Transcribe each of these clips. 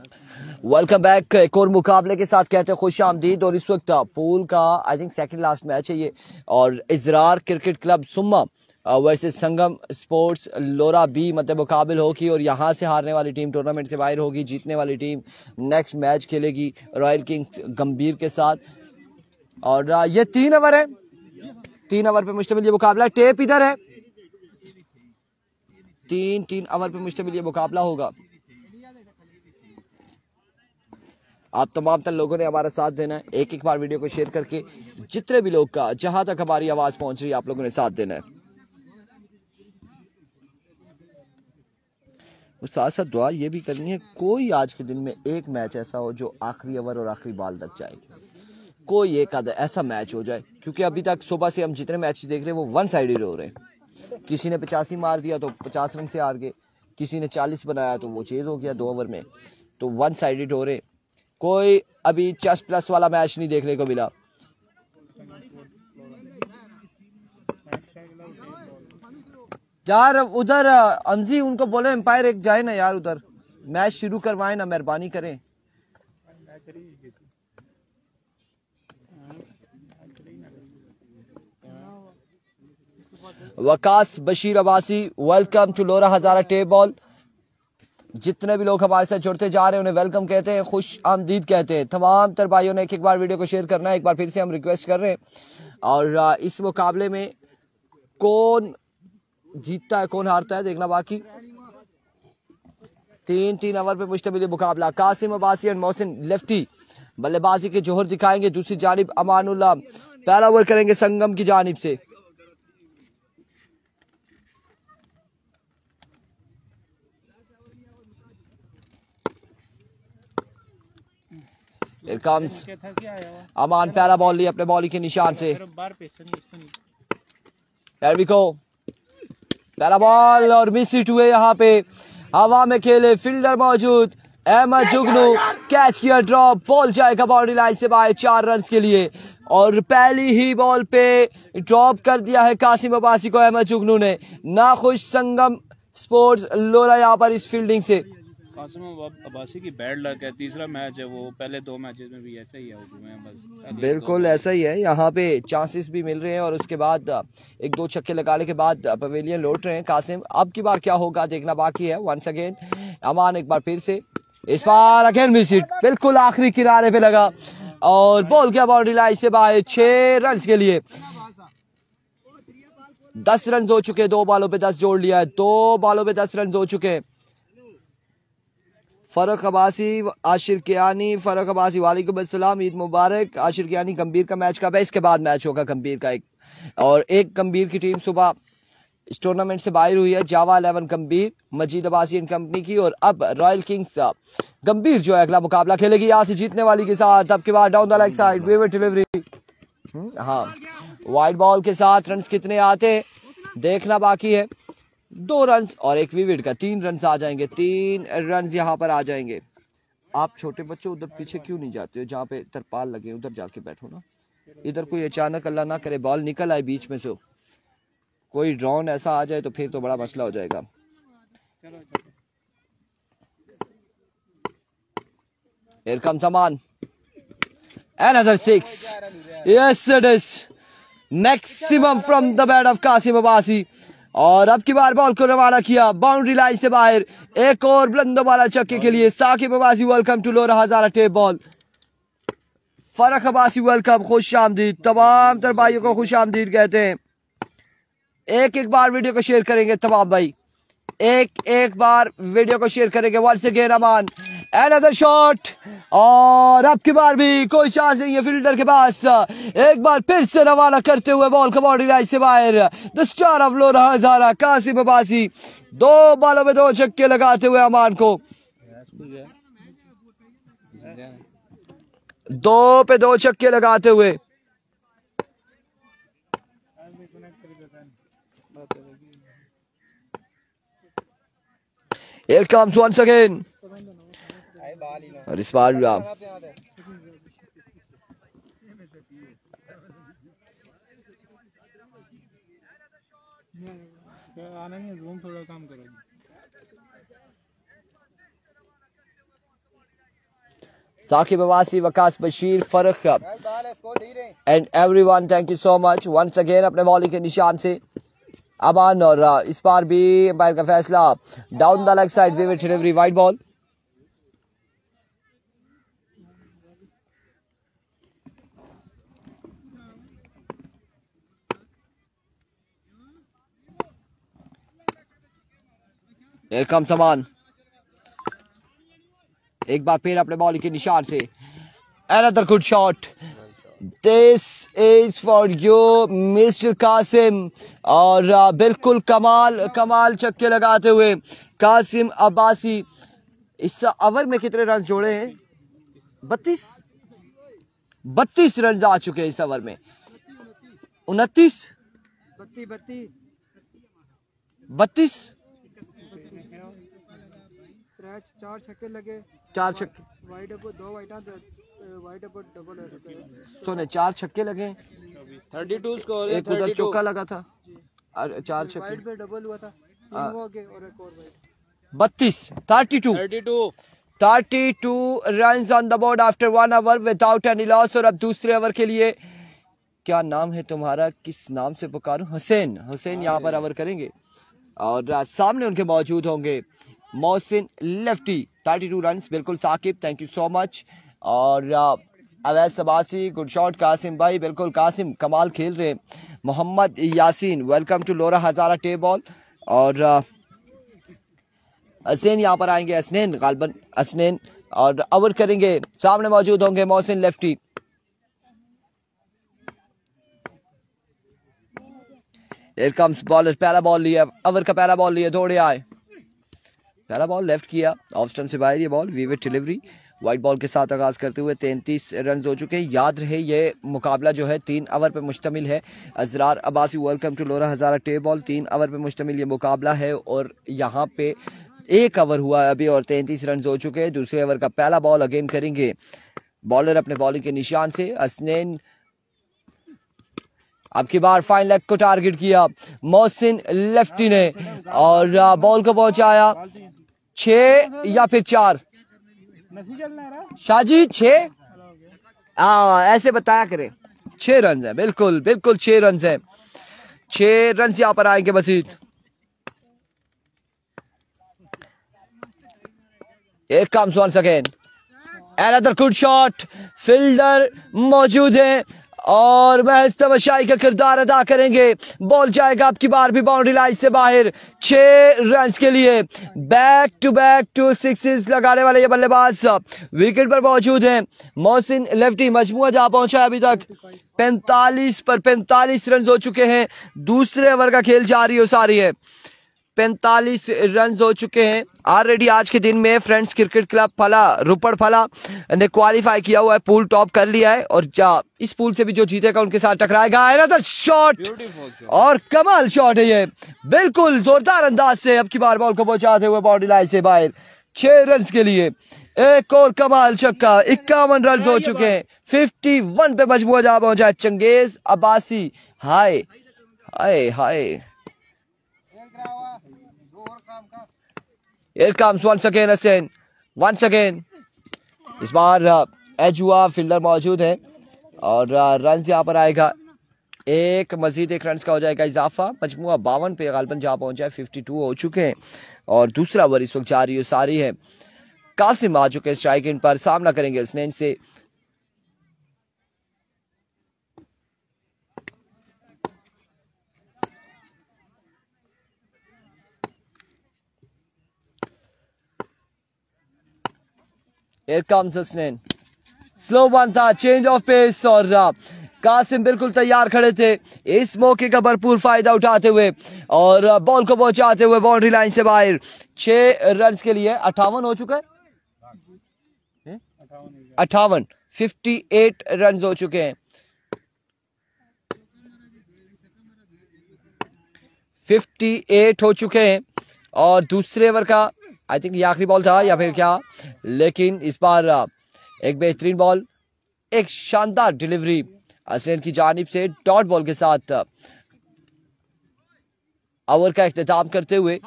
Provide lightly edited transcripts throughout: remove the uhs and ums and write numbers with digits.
Welcome back. एक और मुकाबले के साथ कहते हैं खुश आमदीद। और इस वक्त पूल का I think second last match है ये, और इजरार क्रिकेट क्लब सुम्मा वर्सेस संगम स्पोर्ट्स लोरा बी मतलब मुकाबल होगी। और यहाँ से हारने वाली टीम टूर्नामेंट से बाहर होगी, जीतने वाली टीम नेक्स्ट मैच खेलेगी रॉयल किंग्स गंभीर के साथ। और ये 3 ओवर है, 3 ओवर पे मुश्तमिल ये मुकाबला है। टेप इधर है, 3 ओवर पे मुश्तमिल ये मुकाबला होगा। आप तमाम तर लोगों ने हमारा साथ देना है, एक एक बार वीडियो को शेयर करके जितने भी लोग का जहां तक हमारी आवाज पहुंच रही है आप लोगों ने साथ देना है। और साथ साथ दुआ ये भी करनी है कोई आज के दिन में एक मैच ऐसा हो जो आखिरी ओवर और आखिरी बॉल तक जाए, कोई एक आधा ऐसा मैच हो जाए, क्योंकि अभी तक सुबह से हम जितने मैच देख रहे हैं वो वन साइडेड हो रहे हैं। किसी ने 85 मार दिया तो 50 रन से हार गए, किसी ने 40 बनाया तो वो चेज हो गया 2 ओवर में, तो वन साइडेड हो रहे। कोई अभी चेस प्लस वाला मैच नहीं देखने को मिला। यार उधर अंजी उनको बोले एम्पायर एक जाए ना यार, उधर मैच शुरू करवाए ना, मेहरबानी करें। Waqas Bashir Abbasi, welcome to Lora Hazara tape ball. जितने भी लोग हमारे साथ जुड़ते जा रहे हैं उन्हें वेलकम कहते हैं, खुश आमदीद कहते हैं। तमाम तर भाइयों ने एक एक बार वीडियो को शेयर करना है, एक बार फिर से हम रिक्वेस्ट कर रहे हैं। और इस मुकाबले में कौन जीतता है कौन हारता है देखना बाकी। 3 ओवर पे मुश्तमिल मुकाबला। कासिम अब्बासी और मोहसिन लेफ्टी बल्लेबाजी के जोहर दिखाएंगे, दूसरी जानिब अमानुल्लाह पहला ओवर करेंगे संगम की जानिब से। अमान पहला बॉल लिया अपने बॉली के निशान से। पहला बॉल और मिस हिट हुए, यहाँ पे हवा में खेले फील्डर मौजूद अहमद जुगनू, कैच किया ड्रॉप, बॉल जाएगा बाउंड्री लाइन से बाहर 4 रन के लिए। और पहली ही बॉल पे ड्रॉप कर दिया है कासिम अब्बासी को अहमद जुगनू ने। नाखुश संगम स्पोर्ट्स लोरा यहाँ पर इस फील्डिंग से। कासिम अब्बासी की बैड लक है, तीसरा मैच है वो, पहले 2 मैचेस में भी ऐसा ही है बस। बिल्कुल ऐसा ही है, यहाँ पे चांसेस भी मिल रहे हैं और उसके बाद 1-2 छक्के लगाने के बाद पवेलियन लौट रहे हैं कासिम। अब की बार क्या होगा देखना बाकी है। वंस अगेन अमान एक बार फिर से, इस बार अगेन मिस हिट, बिल्कुल आखिरी किनारे पे लगा और बॉल किया बाउंड्री लाइन से बाहर 6 रन के लिए। 10 रन हो चुके, 2 बॉलों पे 10 जोड़ लिया है, 2 बॉलों पे 10 रन हो चुके। फरक अब्बासी आशिर कियानी, फरक अब्बासी वालेकुम अस्सलाम, ईद मुबारक। आशिर कियानी गंभीर का मैच कब है? इसके बाद मैच होगा गंभीर का एक, और एक गंभीर की टीम सुबह इस टूर्नामेंट से बाहर हुई है, जावा 11 गंभीर मजीद अब्बासी एंड कंपनी की। और अब रॉयल किंग्स गंभीर जो है अगला मुकाबला खेलेगी यहाँ से जीतने वाली के साथ। अब के बाद down the leg side waver delivery, हाँ वाइड बॉल के साथ रन कितने आते देखना बाकी है। 2 रन और एक विकेट का 3 रन आ जाएंगे, 3 रन यहाँ पर आ जाएंगे। आप छोटे बच्चों उधर पीछे क्यों नहीं जाते हो, जहाँ पे तरपाल लगे उधर जाके बैठो ना। इधर कोई अचानक अल्लाह ना करे बॉल निकल आए बीच में से, कोई ड्रॉन ऐसा आ जाए तो फिर तो बड़ा मसला हो जाएगा। Here comes Aman, another 6, yes it is maximum from the bat of Qasim Abbasi. और अब की बार बॉल को रवाना किया बाउंड्री लाइन से बाहर, एक और बुलंदो वाला छक्के के लिए Saqib Abbasi. Welcome to Lora Hazara tape ball. फरक अब्बासी वेलकम, खुश आमदीद। तमाम तर भाइयों को खुश आमदीद कहते हैं। एक एक बार वीडियो को शेयर करेंगे तमाम भाई, एक एक बार वीडियो को शेयर करेंगे। वंस अगेन अमान, अनदर शॉट, और अब की बार भी कोई चांस नहीं है फील्डर के पास। एक बार फिर से रवाना करते हुए बॉल को बाउंड्री लाइन से बाहर, द स्टार ऑफ लोरा हजारा कासिम अब्बासी 2 बॉलों में 2 छक्के लगाते हुए अमान को 2 पे 2 छक्के लगाते हुए। Here comes once again, और इस बार आना नहीं, रूम थोड़ा काम करो। Saqib Abbasi, Waqas Bashir, Farrukh and everyone, thank you so much once again. अपने बॉलिंग के निशान से अमान, और इस बार भी अंपायर का फैसला down the leg side, vivid delivery, wide ball. Here comes Aman, एक बार फिर अपने बॉलिंग के निशान से another good shot, this is for you mister Qasim. और बिल्कुल कमाल छक्के लगाते हुए कासिम अब्बासी। इस ओवर में कितने रन जोड़े हैं? 32 रन आ चुके हैं इस ओवर में। 29 32 चार छक्के लगे, 4 छक्के, वाइड अप 2 वाइड डबल है, सोने 4 छक्के लगे, 32 स्कोर, एक उधर चौका लगा था, 4 छक्के, वाइड पे डबल हुआ था, 3 हो गए और एक और wide. 32 runs on the board after 1 over without any loss. और अब दूसरे ओवर के लिए, क्या नाम है तुम्हारा, किस नाम से पुकारूं? हुसैन यहाँ पर ओवर करेंगे और सामने उनके मौजूद होंगे मोहसिन लेफ्टी। 32 रन्स, बिल्कुल Saqib, thank you so much. और अवैस अब्बासी, गुड शॉट कासिम भाई, बिल्कुल कासिम कमाल खेल रहे। Mohammad Yasin, welcome to Lora Hazara tape ball. और हसनैन यहाँ पर आएंगे, हसनैन गालबन हसनैन, और ओवर करेंगे। सामने मौजूद होंगे Mohsin lefty. Here comes bowler, पहला बॉल लिया, ओवर का पहला बॉल लिया, दौड़े आए, पहला बॉल लेफ्ट किया, ऑफ स्टंप से बाहर ये ball, vivid delivery, white ball के साथ आगाज करते हुए 33 रन हो चुके हैं। याद रहे ये मुकाबला जो है 3 ओवर पे मुश्तमिल है। अजरार Abbasi, welcome to Lora Hazara tape ball. 3 over पे मुश्तमिल ये मुकाबला है और यहाँ पे 1 ओवर हुआ अभी और 33 रन हो चुके हैं। दूसरे ओवर का पहला बॉल अगेन करेंगे बॉलर अपने बॉलिंग के निशान से। हसनैन अब की बार फाइन लेग को टारगेट किया मोहसिन लेफ्टी ने और बॉल को पहुंचाया 6 या फिर 4, शाहजी 6, ऐसे बताया करें, 6 रन है, बिल्कुल 6 रन है। 6 रन यहां पर आएंगे मजीद। एक comes once again, another good shot, fielder मौजूद है और महज तमाशाई का किरदार अदा करेंगे। बॉल जाएगा आपकी बार भी बाउंड्री लाइन से बाहर। 6 रन के लिए बैक टू 6 लगाने वाले ये बल्लेबाज विकेट पर मौजूद हैं। मोहसिन लेफ्टी मजमुआ जहां पहुंचा है अभी तक 45 पर 45 रन हो चुके हैं। दूसरे ओवर का खेल जारी हो सारी है, 45 रन हो चुके हैं ऑलरेडी। आज के दिन में फ्रेंड्स क्रिकेट क्लब फला रुपड़ फला ने क्वालिफाई किया हुआ है, पूल टॉप कर लिया है और इस पूल से भी जो जीतेगा उनके साथ टकराएगा। अनदर शॉट और कमाल शॉट है ये, बिल्कुल जोरदार अंदाज से अब की बार बॉल को पहुंचाते हुए बाउंड्री लाइन से बाहर। 6 रन के लिए एक और कमाल छक्का। 51 रन हो चुके हैं। 51 पे मजमुआ जहां पहुंचा है Changez Abbasi. Hi hi hi, Here comes once again Hussain, once again इस बार एज हुआ, फील्डर मौजूद है और रन यहाँ पर आएगा एक, मजीद 1 रन का हो जाएगा इजाफा। मजमुआ 52 पे गालबन जहाँ पहुंचा है, 52 हो चुके हैं और दूसरा ओवर इस वक्त जारी हो सारी है। कासिम आ चुके हैं स्ट्राइक इन पर, सामना करेंगे हसनैन से। Here comes Hasnain, slow one था, चेंज ऑफ पेस और कासिम बिल्कुल तैयार खड़े थे इस मौके का भरपूर फायदा उठाते हुए और बॉल को पहुंचाते हुए बाउंड्री लाइन से बाहर। 6 रन के लिए 58 हो चुका है, 58 58 रन हो चुके हैं। 58 हो चुके हैं और दूसरे ओवर का आई थिंक ये आखिरी बॉल था या फिर क्या, लेकिन इस बार एक बेहतरीन बॉल, एक शानदार डिलीवरी हसनैन की जानिब से डॉट बॉल के साथ ओवर का इख्तिताम करते हुए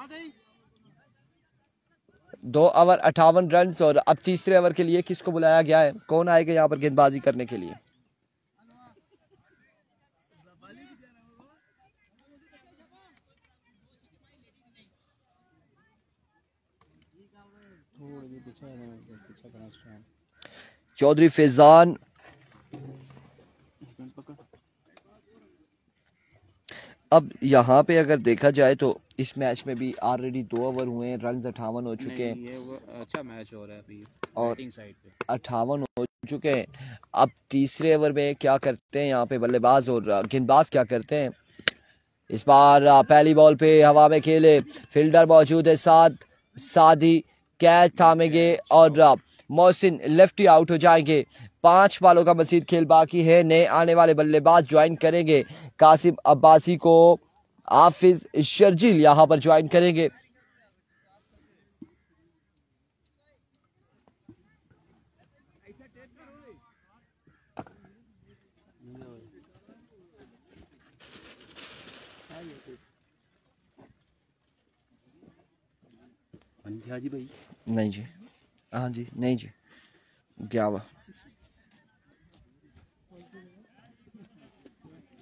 2 ओवर 58 रन। और अब तीसरे ओवर के लिए किसको बुलाया गया है, कौन आएगा यहाँ पर गेंदबाजी करने के लिए? चौधरी फैजान। अब यहाँ पे अगर देखा जाए तो इस मैच में भी ऑलरेडी 2 ओवर हुए हैं, रन 58 हो चुके हैं। ये वो अच्छा मैच हो रहा है अभी और बैटिंग साइड पे 58 हो चुके हैं। अब तीसरे ओवर में क्या करते हैं यहाँ पे बल्लेबाज और गेंदबाज क्या करते हैं? इस बार पहली बॉल पे हवा में खेले, फील्डर मौजूद है सादी कैच थामेंगे और मोहसिन लेफ्टी आउट हो जाएंगे। 5 बॉलों का मजीद खेल बाकी है। नए आने वाले बल्लेबाज ज्वाइन करेंगे, कासिम अब्बासी को हाफिज शर्जील यहां पर ज्वाइन करेंगे। जी भाई नहीं जी, हाँ जी, नहीं जी, क्या हुआ?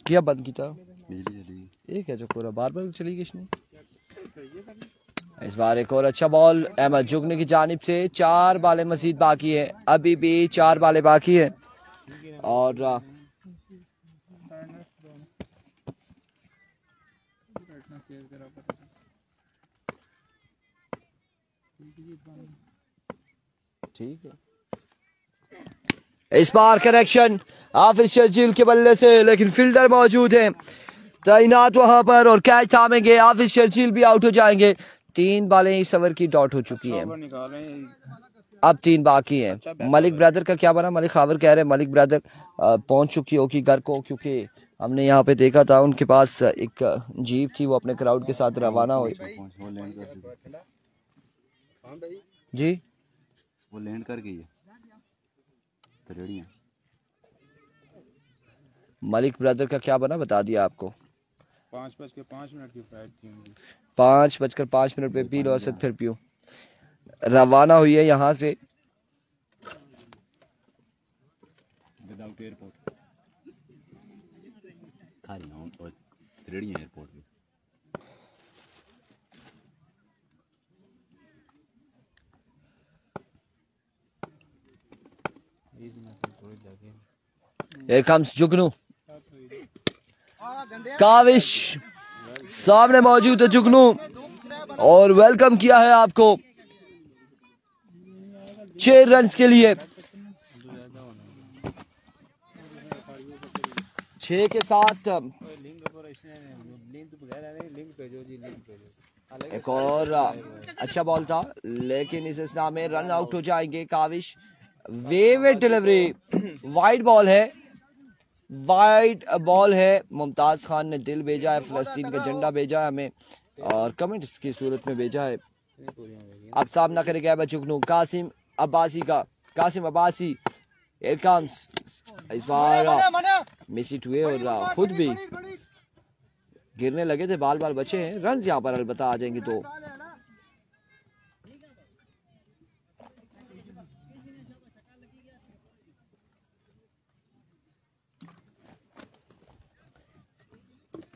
क्या बंद की था? बिजली चली एक है जो पूरा बार चली गई इसने। इस बार एक और अच्छा बॉल अहमद जुगनी की जानिब से। 4 बालें मजीद बाकी है, अभी भी 4 बालें बाकी है। और ठीक है, इस बार कनेक्शन हाफिज शर्जील के बल्ले से, लेकिन फील्डर मौजूद है तैनात वहां पर और कैच थामेंगे। हाफिज शर्जील भी आउट हो जाएंगे। 3 बालें इस ओवर की डॉट हो चुकी हैं, अब 3 बाकी हैं। मलिक ब्रदर का क्या बना? मलिक खावर कह रहे हैं मलिक ब्रदर पहुंच चुकी होगी घर को, क्योंकि हमने यहाँ पे देखा था उनके पास एक जीप थी, वो अपने क्राउड के साथ रवाना हुई। जी वो लैंड कर गई है मलिक ब्रदर का क्या बना बता दिया आपको। 5:05 की फ्लाइट थी। 5:05 पे पी औसत फिर पीओ रवाना हुई है यहाँ से। विदाउट एयरपोर्ट खाली ना और रेडी एयरपोर्ट पे। Here comes जुगनू, काविश सामने मौजूद है जुगनू और वेलकम किया है आपको 6 रन के लिए। 6 के साथ एक और अच्छा बॉल था, लेकिन इस स्ना में रन आउट हो जाएंगे काविश। वेवेट डिलीवरी, वाइड बॉल है, वाइड बॉल है। मुमताज खान ने दिल भेजा है, फलस्तीन का झंडा भेजा है हमें और कमेंट्स की सूरत में भेजा है। अब सामना करेगा जुगनू कासिम अब्बासी का। कासिम अब्बासी हियर कम्स, इस बार मिस इट हुए और खुद भी गिरने लगे थे, बाल बाल बचे हैं। रन यहाँ पर अलबत्ता आ जाएंगे तो।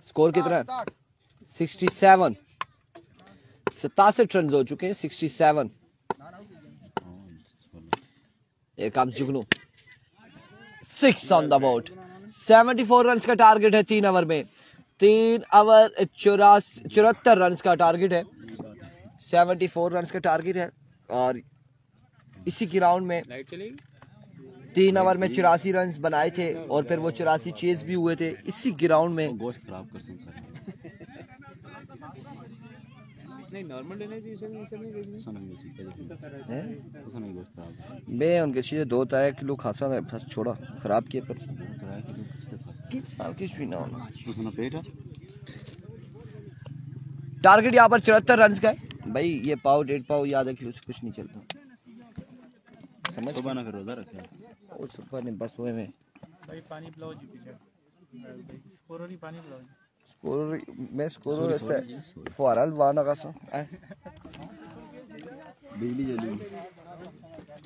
स्कोर कितना है? 67, 67 रन हो चुके हैं। 67 जुगनू 6 ऑन द बोर्ड। 74 रन का टारगेट है 3 ओवर में। 3 ओवर 74 रन का टारगेट है, 74 रन का टारगेट है। और इसी ग्राउंड में 3 ओवर में 84 रन बनाए थे और फिर वो 84 चेज भी हुए थे इसी ग्राउंड में। गोश्त खराब कर सकते नहीं नॉर्मल लेने चाहिए, इसे नहीं गोश्त खराब मैं उनके चीज़े 2-3 किलो खासा है, बस छोड़ा खराब किया कर कुछ भी ना होना। पेट है। टारगेट यहाँ पर 74 रन का है भाई। ये पाव 1.5 पाव याद है कि उससे कुछ नहीं चलता, समझ। सुबह ना फिर रोजा रखा और सुबह ने बस हुए में भाई पानी पिलाओ जी पीछे स्कोर ही पानी पिलाओ। स्कोर मैं स्कोर फुहारा लवाना का बिजली जली।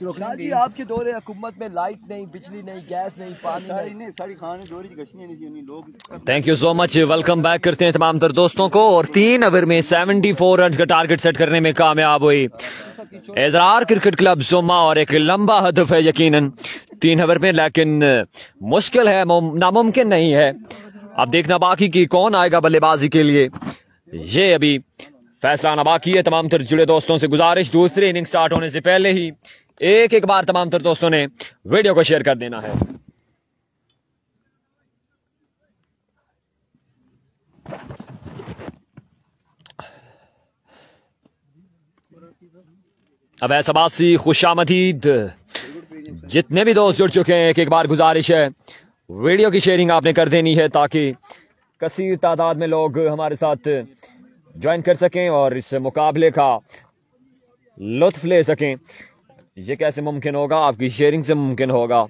जी आपके दौरे हुकूमत में लाइट नहीं, बिजली नहीं, गैस नहीं, पानी नहीं। Thank you so much. Welcome back करते हैं तमाम तर दोस्तों को। और 3 ओवर में 74 रन का टारगेट सेट करने में कामयाब हुई एजरार क्रिकेट क्लब सोमा। और एक लंबा हदफ है यकीनन 3 ओवर में, लेकिन मुश्किल है, नामुमकिन नहीं है। अब देखना बाकी कि कौन आएगा बल्लेबाजी के लिए, ये अभी फैसला आना बाकी है। तमाम तर जुड़े दोस्तों से गुजारिश, दूसरी इनिंग स्टार्ट होने से पहले ही एक बार तमाम तर दोस्तों ने वीडियो को शेयर कर देना है। अब है सबासी खुशामदीद, जितने भी दोस्त जुड़ चुके हैं एक बार गुजारिश है वीडियो की शेयरिंग आपने कर देनी है, ताकि कसीर तादाद में लोग हमारे साथ ज्वाइन कर सकें और इस मुकाबले का लुत्फ ले सकें। ये कैसे मुमकिन होगा? आपकी शेयरिंग से मुमकिन होगा।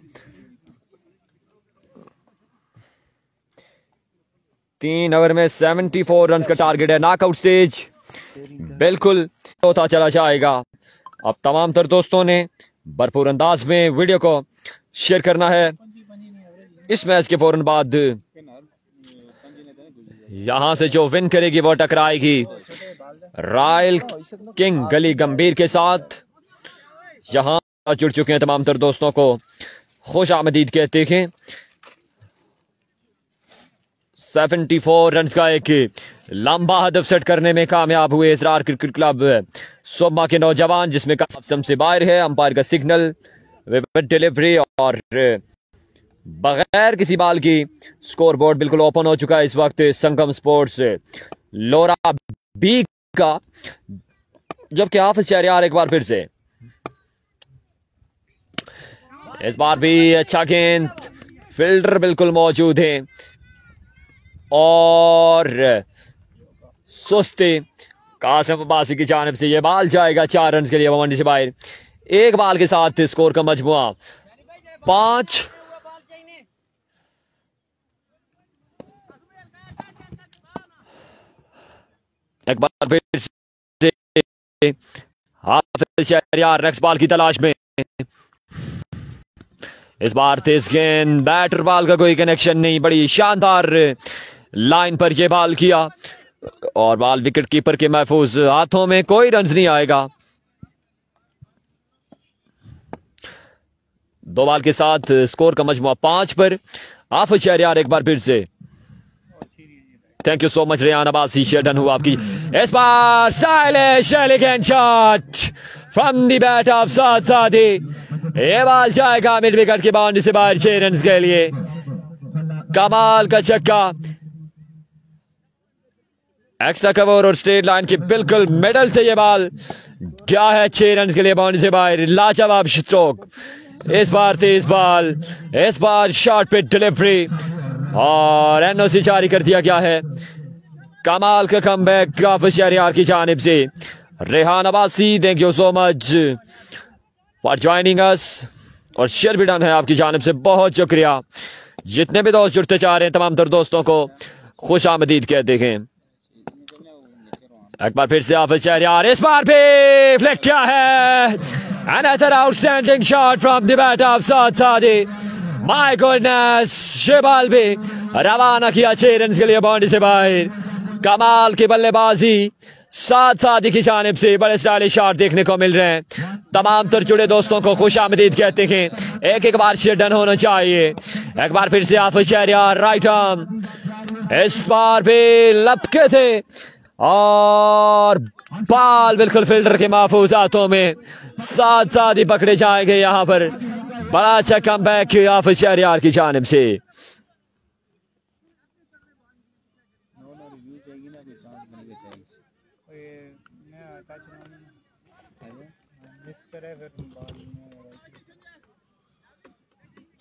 3 ओवर में 74 रन का टारगेट है। नॉकआउट स्टेज बिल्कुल होता चला जाएगा। अब तमाम तर दोस्तों ने भरपूर अंदाज में वीडियो को शेयर करना है। इस मैच के फौरन बाद यहां से जो विन करेगी वो टकराएगी रॉयल किंग गली गंभीर के साथ। यहां जुड़ चुके हैं तमाम तर दोस्तों को खुश आमदीद कहते हैं। 74 रन का एक लंबा हदफ सेट करने में कामयाब हुए एजरार क्रिकेट क्लब सोमा के नौजवान, जिसमें काफी से बाहर है। अंपायर का सिग्नल, डिलीवरी और बगैर किसी बाल की स्कोर बोर्ड बिल्कुल ओपन हो चुका है इस वक्त संगम स्पोर्ट्स लोरा बी का। जबकि हाफिज शहरयार एक बार फिर से, इस बार भी अच्छा गेंद, फील्डर बिल्कुल मौजूद है और सुस्ती कासिम अब्बासी की जानिब से ये बाल जाएगा 4 रन के लिए मंडी से बाहर। एक बाल के साथ स्कोर का मजमुआ 5। एक बार फिर से हाफिज शहरयार नेक्स्ट बॉल की तलाश में। इस बार तेज गेंद, बैटर बॉल का कोई कनेक्शन नहीं, बड़ी शानदार लाइन पर यह बॉल किया और बॉल विकेट कीपर के महफूज हाथों में, कोई रन नहीं आएगा। 2 बॉल के साथ स्कोर का मजमुआ 5 पर। हाफिज शहरयार एक बार फिर से। Thank you so much Rehan Abbasi, share done हुआ आपकी। इस बार stylish elegant shot from the bat of Saad Saadi. ये बॉल जाएगा मिड विकेट की बाउंड्री से बाहर 6 रन के लिए। कमाल का छक्का, एक्स्ट्रा कवर और स्ट्रेट लाइन की बिल्कुल मिडल से ये बॉल क्या है 6 रन के लिए बाउंड्री से बाहर। लाजवाब स्ट्रोक, इस बार तेज बॉल, इस बार शॉट पे डिलीवरी और एनओसी जारी कर दिया गया है। कमाल का कमबैक हाफिज शहरयार की जानिब से। Rehan Abbasi, thank you so much for joining अस और शेयर भी डन है आपकी जानिब से, बहुत शुक्रिया। जितने भी दोस्त जुड़ते जा रहे हैं तमाम तर दोस्तों को खुश आमदीद कहते हैं। एक बार फिर से हाफिज शहरयार, इस बार भी फ्लिक किया है। Another outstanding shot from the bat of Saad Saadi. My goodness, ये बॉल भी रवाना किया 6 रन के लिए बाउंड्री से बाहर। कमाल की बल्लेबाजी साद सादी की जानिब से, बड़े स्टाइलिश शॉट देखने को मिल रहे हैं। तमाम तर जुड़े दोस्तों को खुश आमदीद कहते हैं। एक बार शेयर डन होना चाहिए। एक बार फिर से हाफिज शहरयार राइट आर्म, इस बार भी लपके थे और बॉल बिल्कुल फील्डर के महफूज हाथों में। साद सादी पकड़े जाएंगे यहां पर। बड़ा अच्छा कमबैक हाफिज शहरयार की जानिब से।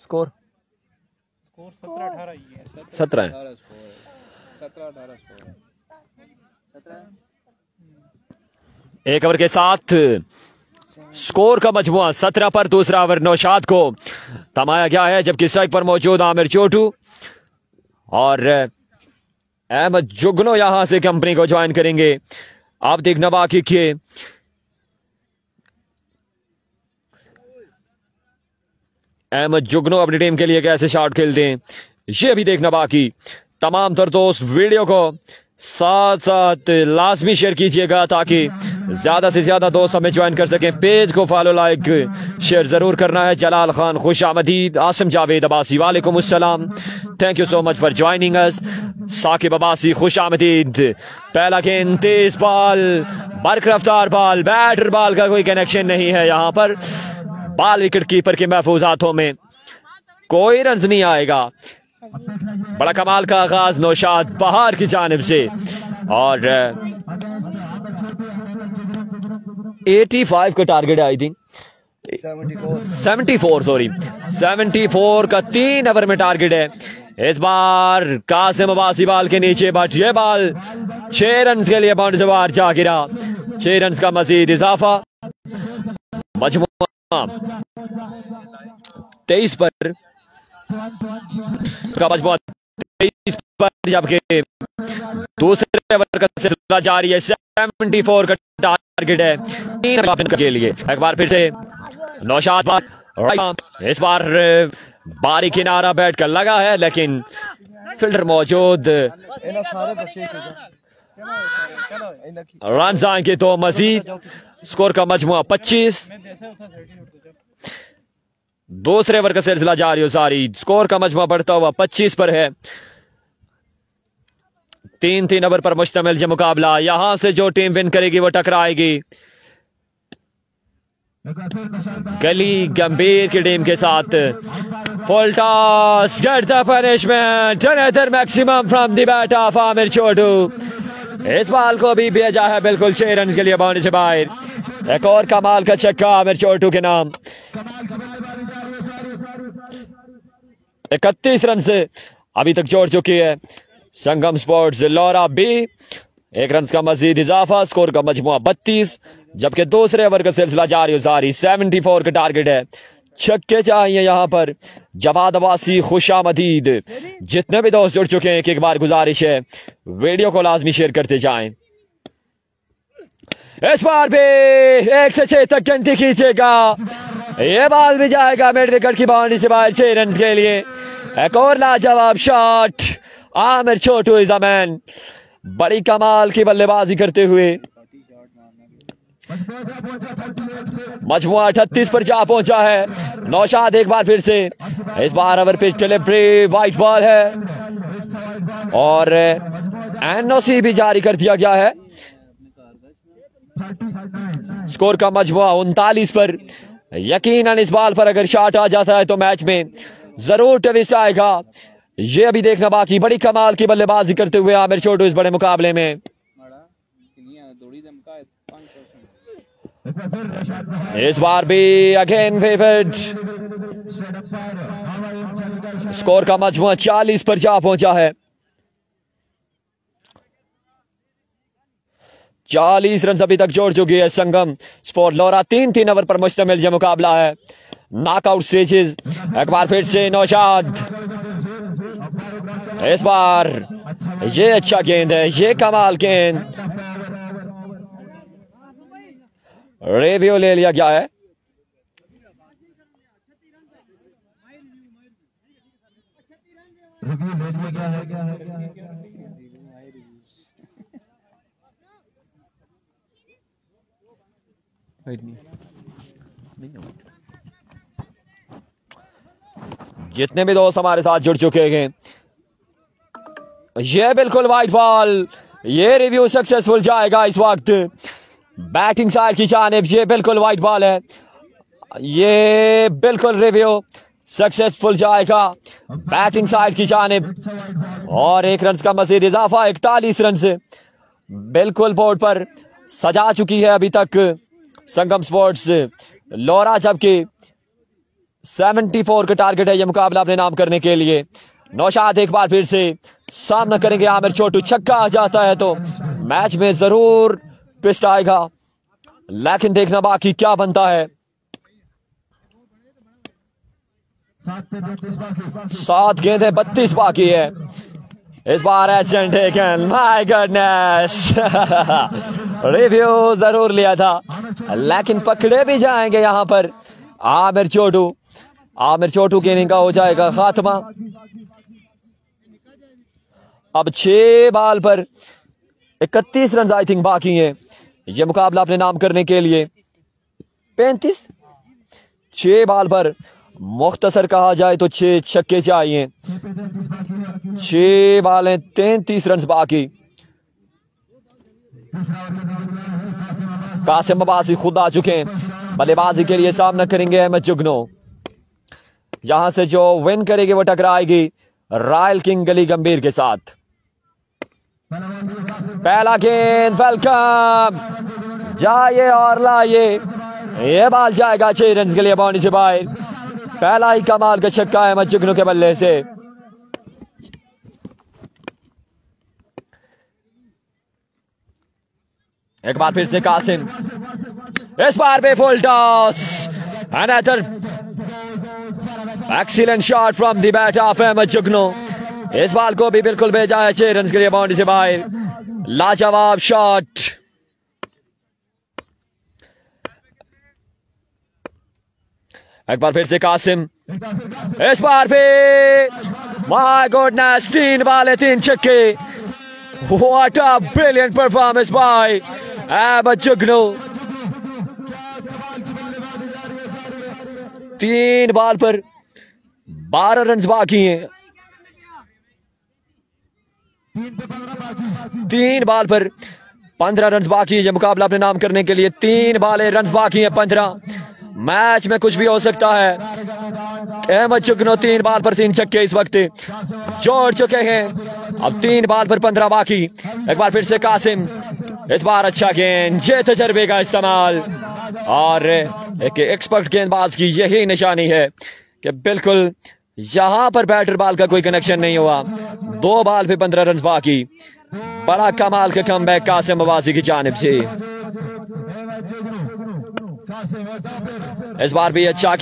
स्कोर 17 है। 1 ओवर के साथ स्कोर का मजमुआ 17 पर। दूसरा ओवर नौशाद को थमाया गया है, जबकि स्ट्राइक पर मौजूद आमिर चोटू और अहमद जुगनो यहां से कंपनी को ज्वाइन करेंगे। अब देखना बाकी कि अहमद जुगनू अपनी टीम के लिए कैसे शॉट खेलते हैं ये भी देखना बाकी। तमाम तर दोस्त वीडियो को साथ साथ लाजमी शेयर कीजिएगा ताकि ज्यादा से ज्यादा दोस्त हमें ज्वाइन कर सकें। पेज को फॉलो लाइक शेयर जरूर करना है। जलाल खान, खुश आमदीद, आसिम जावेद अब्बासी, वालेकुम अस्सलाम, thank you so much for joining us. Saqib Abbasi, खुश आमदीद। पहला गेंद, तेज बॉल, बरक रफ्तार बॉल, बैटर बॉल का कोई कनेक्शन नहीं है यहाँ पर। बॉल विकेट कीपर के महफूज हाथों में, कोई रन नहीं आएगा। बड़ा कमाल का आगाज नौशाद बहार की जानिब से और 85 का टारगेट है, आई थिंक 74 का 3 ओवर में टारगेट है। इस बार कासिम अब्बासी बॉल के नीचे, बट ये बॉल 6 रन के लिए बाउंड्री से बाहर जा गिरा। 6 रन का मजीद इजाफा। मजमुआ 23 पर जबकि दूसरे ओवर का सिलसिला जारी है। 74 का टारगेट है 3 के लिए। एक बार फिर से नौशाद बार, इस बार बारी किनारा बैठ कर लगा है लेकिन फील्डर मौजूद। रन आएंगे 2 मजीद। स्कोर का मजमुआ 25। दूसरे ओवर का सिलसिला जारी हो सारी। स्कोर का मजमुआ बढ़ता हुआ 25 पर है। 3 ओवर पर मुश्तमिल ये मुकाबला। यहां से जो टीम विन करेगी वो टकराएगी गली गंभीर की टीम के साथ। Full toss, get the punishment, another maximum from the bat of Aamir Chhotu. इस बॉल को भी भेजा है बिल्कुल 6 रन के लिए बाउंड्री से बाहर। एक और कमाल का छक्का आमिर छोटू के नाम। 31 रन से अभी तक जोड़ चुकी है संगम स्पोर्ट्स लौरा बी। 1 रन का मजीद इजाफा। स्कोर का मजमुआ 32। जबकि दूसरे ओवर का सिलसिला जारी जारी। 74 का टारगेट है। छक्के चाहिए यहाँ पर। जवाद अब्बासी, खुशामदीद। जितने भी दोस्त जुड़ चुके हैं एक बार गुजारिश है वीडियो को लाजमी शेयर करते जाएं। इस बार भी 1 से 6 तक गिनती कीजिएगा। ये बॉल भी जाएगा मिड विकेट की बाउंड्री से बाहर 6 रन के लिए। एक और लाजवाब shot. Aamir Chhotu is the man. बड़ी कमाल की बल्लेबाजी करते हुए मजमुआ 38 पर जा पहुंचा है। नौशाद एक बार फिर से। इस बार over pitch delivery, white ball है और एनओसी भी जारी कर दिया गया है। स्कोर का मजमुआ 39 पर। यकीनन इस बॉल पर अगर शॉट आ जाता है तो मैच में जरूर ट्विस्ट आएगा। ये अभी देखना बाकी। बड़ी कमाल की बल्लेबाजी करते हुए आमिर छोटू इस बड़े मुकाबले में। इस बार भी अगेन फेवर्ड। स्कोर का मजमुआ 40 पर जा पहुंचा है। 40 रन अभी तक जोड़ चुकी है संगम स्पोर्ट लौरा। 3 ओवर पर मुश्तमिल यह मुकाबला है। Knockout stages. एक बार फिर से नौशाद। इस बार ये अच्छा गेंद है, ये कमाल गेंद। रिव्यू ले लिया गया है। जितने भी दोस्त हमारे साथ जुड़ चुके हैं, ये बिल्कुल वाइट बॉल। ये रिव्यू सक्सेसफुल जाएगा इस वक्त बैटिंग साइड की जानिब। ये बिल्कुल वाइट बॉल है। ये बिल्कुल रिव्यू सक्सेसफुल जाएगा बैटिंग साइड की जानिब और 1 रन का मजीद इजाफा। 41 रन से बिल्कुल बोर्ड पर सजा चुकी है अभी तक संगम स्पोर्ट्स लौरा। जबकि 74 का टारगेट है यह मुकाबला अपने नाम करने के लिए। नौशाद एक बार फिर से सामना करेंगे आमिर छोटू। छक्का आ जाता है तो मैच में जरूर ट्विस्ट आएगा, लेकिन देखना बाकी क्या बनता है। 7 गेंदें 32 बाकी है। इस बार edge and taken. My goodness. Review जरूर लिया था लेकिन पकड़े भी जाएंगे यहां पर आमिर छोटू। आमिर छोटू की इनिंग का हो जाएगा खात्मा। अब 6 बॉल पर 31 रन आई थिंक बाकी हैं ये मुकाबला अपने नाम करने के लिए। 35 6 बॉल पर मुख्तसर कहा जाए तो 6 छक्के चाहिए। 6 बॉलें 33 रन बाकी। कासिम अब्बासी खुद आ चुके हैं बल्लेबाजी के लिए। सामना करेंगे अहमद जुगनू। यहां से जो विन करेगी वो टकराएगी रॉयल किंग गली गंभीर के साथ। पहला गेंद वेलकम, जाइए और लाइए। ये बॉल जाएगा 6 रन के लिए बाउंड्री से बाहर। पहला ही कमाल का छक्का है अहमद जुगनू के बल्ले से। एक बार फिर से कासिम, इस बार पे full toss. Another excellent shot from the bat of Ahmad Jugnu. इस बॉल को भी बिल्कुल भेजा है 6 रन के लिए बाउंड्री से बाहर। लाजवाब शॉट। एक बार फिर से कासिम, इस बार पे माय गॉडनेस 3 बॉल 3 छक्के। What a brilliant performance by Ahmad Jugnu. 3 ball पर 12 रन बाकी हैं। 3 बॉल पर 15 रन बाकी है ये मुकाबला अपने नाम करने के लिए। 3 बॉल रन बाकी हैं 15। मैच में कुछ भी हो सकता है। अहमद जुगनू 3 बॉल पर 3 छक्के इस वक्त जोड़ चुके हैं। अब 3 बॉल पर 15 बाकी। एक बार फिर से कासिम, इस बार अच्छा गेंद, ये तजर्बे का इस्तेमाल। और एक एक्सपर्ट गेंदबाज की यही निशानी है कि बिल्कुल यहां पर बैटर बॉल का कोई कनेक्शन नहीं हुआ। 2 बॉल पे 15 रन बाकी। बड़ा कमाल का कमबैक कासिम अब्बासी की जानिब से। इस बार भी अच्छा